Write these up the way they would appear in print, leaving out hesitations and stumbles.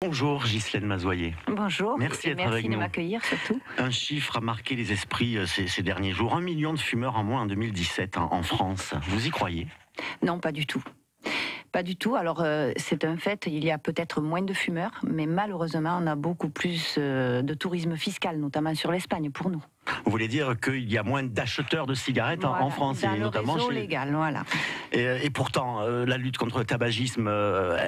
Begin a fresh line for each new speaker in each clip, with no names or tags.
Bonjour Ghislaine Mazoyer.
Bonjour,
merci d'être avec nous.
Merci de m'accueillir surtout.
Un chiffre a marqué les esprits ces derniers jours. 1 million de fumeurs en moins en 2017 en France. Vous y croyez?
Non, pas du tout. Pas du tout. Alors, c'est un fait, il y a peut-être moins de fumeurs, mais malheureusement, on a beaucoup plus de tourisme fiscal, notamment sur l'Espagne, pour nous.
Vous voulez dire qu'il y a moins d'acheteurs de cigarettes en France,
dans
et
le
notamment
réseau
chez...
légal, voilà.
Et pourtant, la lutte contre le tabagisme,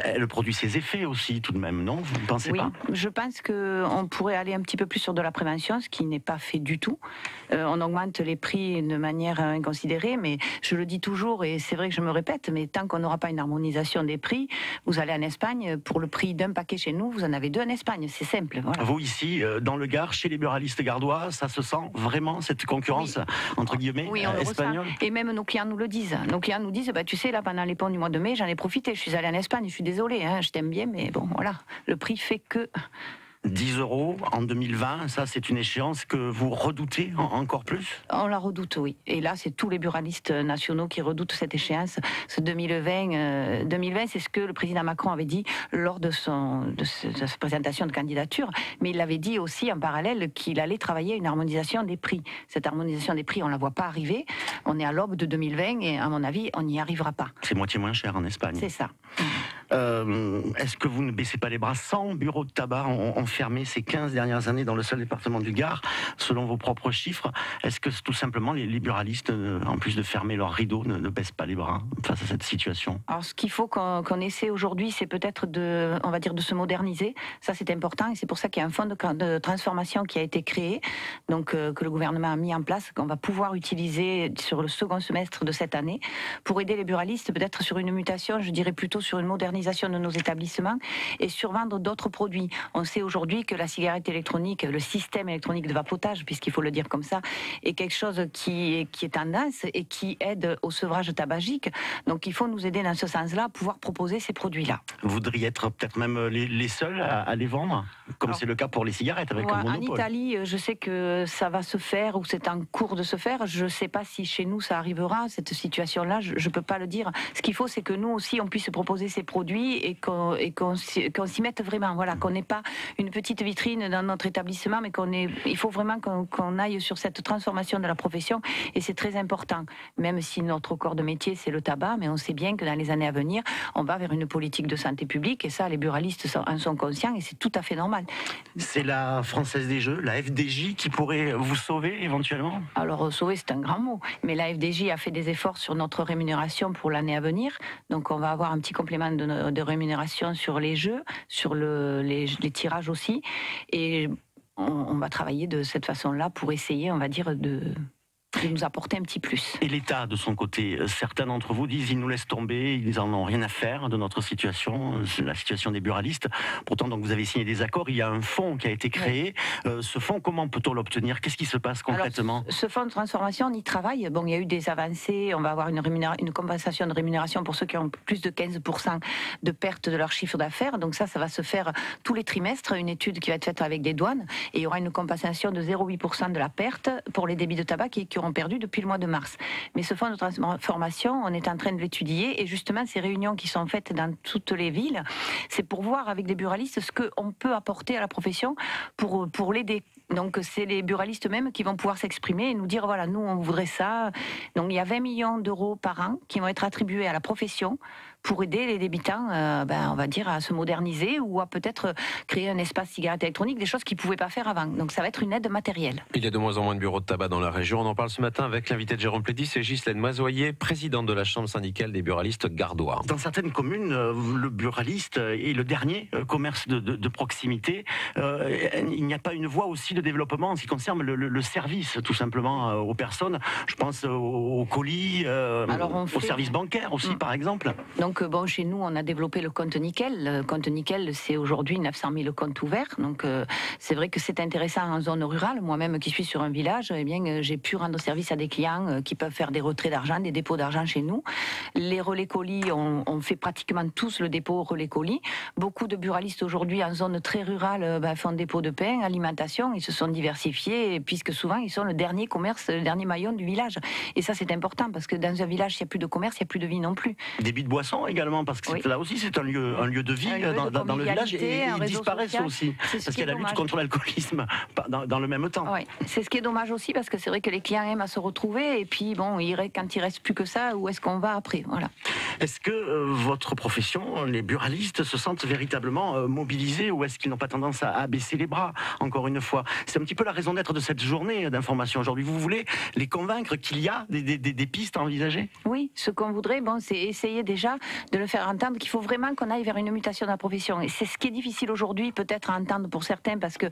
elle produit ses effets aussi, tout de même, non? Vous ne pensez pas?
Oui, je pense qu'on pourrait aller un petit peu plus sur de la prévention, ce qui n'est pas fait du tout. On augmente les prix de manière inconsidérée, mais je le dis toujours, et c'est vrai que je me répète, mais tant qu'on n'aura pas une harmonisation des prix, vous allez en Espagne, pour le prix d'un paquet chez nous, vous en avez 2 en Espagne, c'est simple. Voilà.
Vous, ici, dans le Gard, chez les buralistes gardois, ça se sent vraiment, cette concurrence, entre guillemets,
oui, on
espagnole?
le ressent. Et même nos clients nous le disent. Nos clients nous disent, tu sais, là, pendant les ponts du mois de mai, j'en ai profité, je suis allée en Espagne, je suis désolée, je t'aime bien, mais bon, voilà, le prix fait que...
10 € en 2020, ça c'est une échéance que vous redoutez encore plus?
On la redoute, oui. Et là, c'est tous les buralistes nationaux qui redoutent cette échéance. Ce 2020, c'est ce que le président Macron avait dit lors de sa présentation de candidature. Mais il avait dit aussi en parallèle qu'il allait travailler à une harmonisation des prix. Cette harmonisation des prix, on ne la voit pas arriver. On est à l'aube de 2020 et à mon avis, on n'y arrivera pas.
C'est moitié moins cher en Espagne.
C'est ça.
Est-ce que vous ne baissez pas les bras? 100 bureaux de tabac ont fermé ces 15 dernières années dans le seul département du Gard, selon vos propres chiffres. Est-ce que tout simplement les buralistes, en plus de fermer leurs rideaux, ne baissent pas les bras face à cette situation?
Alors, ce qu'il faut qu'on essaie aujourd'hui, c'est peut-être de se moderniser. Ça, c'est important, et c'est pour ça qu'il y a un fonds de transformation qui a été créé, donc que le gouvernement a mis en place, qu'on va pouvoir utiliser sur le second semestre de cette année, pour aider les buralistes, peut-être sur une mutation, je dirais plutôt sur une modernisation de nos établissements et survendre d'autres produits. On sait aujourd'hui que la cigarette électronique, le système électronique de vapotage, puisqu'il faut le dire comme ça, est quelque chose qui est tendance et qui aide au sevrage tabagique. Donc il faut nous aider dans ce sens-là à pouvoir proposer ces produits-là.
Vous voudriez être peut-être même les seuls à les vendre, comme c'est le cas pour les cigarettes avec le monopole?
En Italie, je sais que ça va se faire ou c'est en cours de se faire. Je ne sais pas si chez nous ça arrivera, cette situation-là, je ne peux pas le dire. Ce qu'il faut, c'est que nous aussi, on puisse proposer ces produits et qu'on s'y mette vraiment. Voilà, qu'on n'ait pas une petite vitrine dans notre établissement, mais il faut vraiment qu'on aille sur cette transformation de la profession, et c'est très important. Même si notre corps de métier, c'est le tabac, mais on sait bien que dans les années à venir, on va vers une politique de santé publique, et ça, les buralistes en sont conscients, et c'est tout à fait normal.
C'est la Française des Jeux, la FDJ, qui pourrait vous sauver éventuellement?
Alors, sauver, c'est un grand mot, mais la FDJ a fait des efforts sur notre rémunération pour l'année à venir, donc on va avoir un petit complément de rémunération sur les jeux, sur les tirages aussi, et on va travailler de cette façon-là pour essayer, on va dire, de nous apporter un petit plus.
Et l'État, de son côté, certains d'entre vous disent ils nous laissent tomber, ils en ont rien à faire de notre situation, la situation des buralistes. Pourtant, donc, vous avez signé des accords, il y a un fonds qui a été créé. Oui. Ce fonds, comment peut-on l'obtenir? Qu'est-ce qui se passe concrètement?
Alors, ce fonds de transformation, on y travaille. Bon, il y a eu des avancées, on va avoir une compensation de rémunération pour ceux qui ont plus de 15% de perte de leur chiffre d'affaires. Donc ça va se faire tous les trimestres, une étude qui va être faite avec des douanes, et il y aura une compensation de 0,8% de la perte pour les débits de tabac qui auront perdu depuis le mois de mars. Mais ce fonds de transformation, on est en train de l'étudier, et justement ces réunions qui sont faites dans toutes les villes, c'est pour voir avec des buralistes ce qu'on peut apporter à la profession pour l'aider. Donc c'est les buralistes mêmes qui vont pouvoir s'exprimer et nous dire voilà, nous on voudrait ça. Donc il y a 20 millions d'euros par an qui vont être attribués à la profession pour aider les débitants, on va dire, à se moderniser ou à peut-être créer un espace cigarette électronique, des choses qu'ils ne pouvaient pas faire avant. Donc ça va être une aide matérielle.
Il y a de moins en moins de bureaux de tabac dans la région. On en parle ce matin avec l'invité de Jérôme Plédis, c'est Ghislaine Mazoyer, présidente de la Chambre syndicale des buralistes gardois.
Dans certaines communes, le buraliste est le dernier commerce de proximité. Il n'y a pas une voie aussi de développement en ce qui concerne le service, tout simplement, aux personnes. Je pense aux colis, aux services bancaires aussi, par exemple.
Donc chez nous, on a développé le compte Nickel. Le compte Nickel, c'est aujourd'hui 900 000 comptes ouverts. Donc c'est vrai que c'est intéressant en zone rurale. Moi-même qui suis sur un village, eh bien, j'ai pu rendre service à des clients qui peuvent faire des retraits d'argent, des dépôts d'argent chez nous. Les relais colis, on fait pratiquement tous le dépôt relais colis. Beaucoup de buralistes aujourd'hui en zone très rurale font dépôt de pain, alimentation. Ils se sont diversifiés puisque souvent ils sont le dernier commerce, le dernier maillon du village. Et ça c'est important parce que dans un village, s'il n'y a plus de commerce, il n'y a plus de vie non plus.
Débit de boisson sont également, parce que là aussi c'est un lieu de vie dans le village, et ils disparaissent
social,
aussi, parce qu'il y a la lutte contre l'alcoolisme dans le même temps.
Oui, c'est ce qui est dommage aussi, parce que c'est vrai que les clients aiment à se retrouver, et puis bon, quand il reste plus que ça, où est-ce qu'on va après, voilà.
Est-ce que votre profession, les buralistes, se sentent véritablement mobilisés, ou est-ce qu'ils n'ont pas tendance à baisser les bras, encore une fois? C'est un petit peu la raison d'être de cette journée d'information aujourd'hui. Vous voulez les convaincre qu'il y a des pistes à envisager?
Oui, ce qu'on voudrait, c'est essayer déjà de le faire entendre qu'il faut vraiment qu'on aille vers une mutation de la profession. Et c'est ce qui est difficile aujourd'hui, peut-être à entendre pour certains, parce que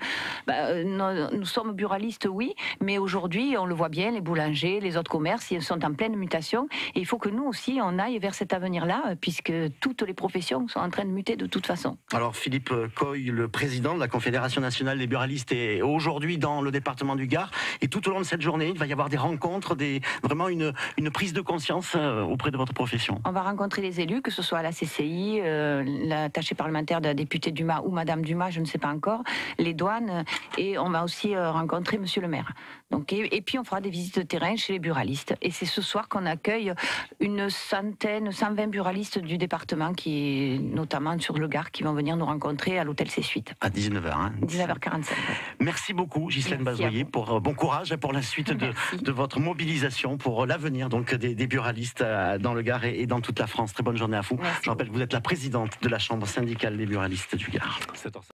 nous sommes buralistes, oui, mais aujourd'hui, on le voit bien, les boulangers, les autres commerces, ils sont en pleine mutation. Et il faut que nous aussi, on aille vers cet avenir-là, puisque toutes les professions sont en train de muter de toute façon.
Alors Philippe Coy, le président de la Confédération nationale des buralistes, est aujourd'hui dans le département du Gard. Et tout au long de cette journée, il va y avoir des rencontres, vraiment une prise de conscience auprès de votre profession.
On va rencontrer les élus, que ce soit à la CCI, l'attaché parlementaire de la députée Dumas ou Madame Dumas, je ne sais pas encore, les douanes, et on va aussi rencontrer Monsieur le maire. Donc, et puis on fera des visites de terrain chez les buralistes. Et c'est ce soir qu'on accueille une 120 buralistes du département, notamment sur le Gard, qui vont venir nous rencontrer à l'hôtel C-Suite.
À 19h.
19h45.
Merci beaucoup, Ghislaine Bazoyer, pour bon courage pour la suite de votre mobilisation, pour l'avenir donc des buralistes dans le Gard et dans toute la France. Très bonne journée à vous.
Merci.
Je rappelle que vous êtes la présidente de la Chambre syndicale des buralistes du Gard.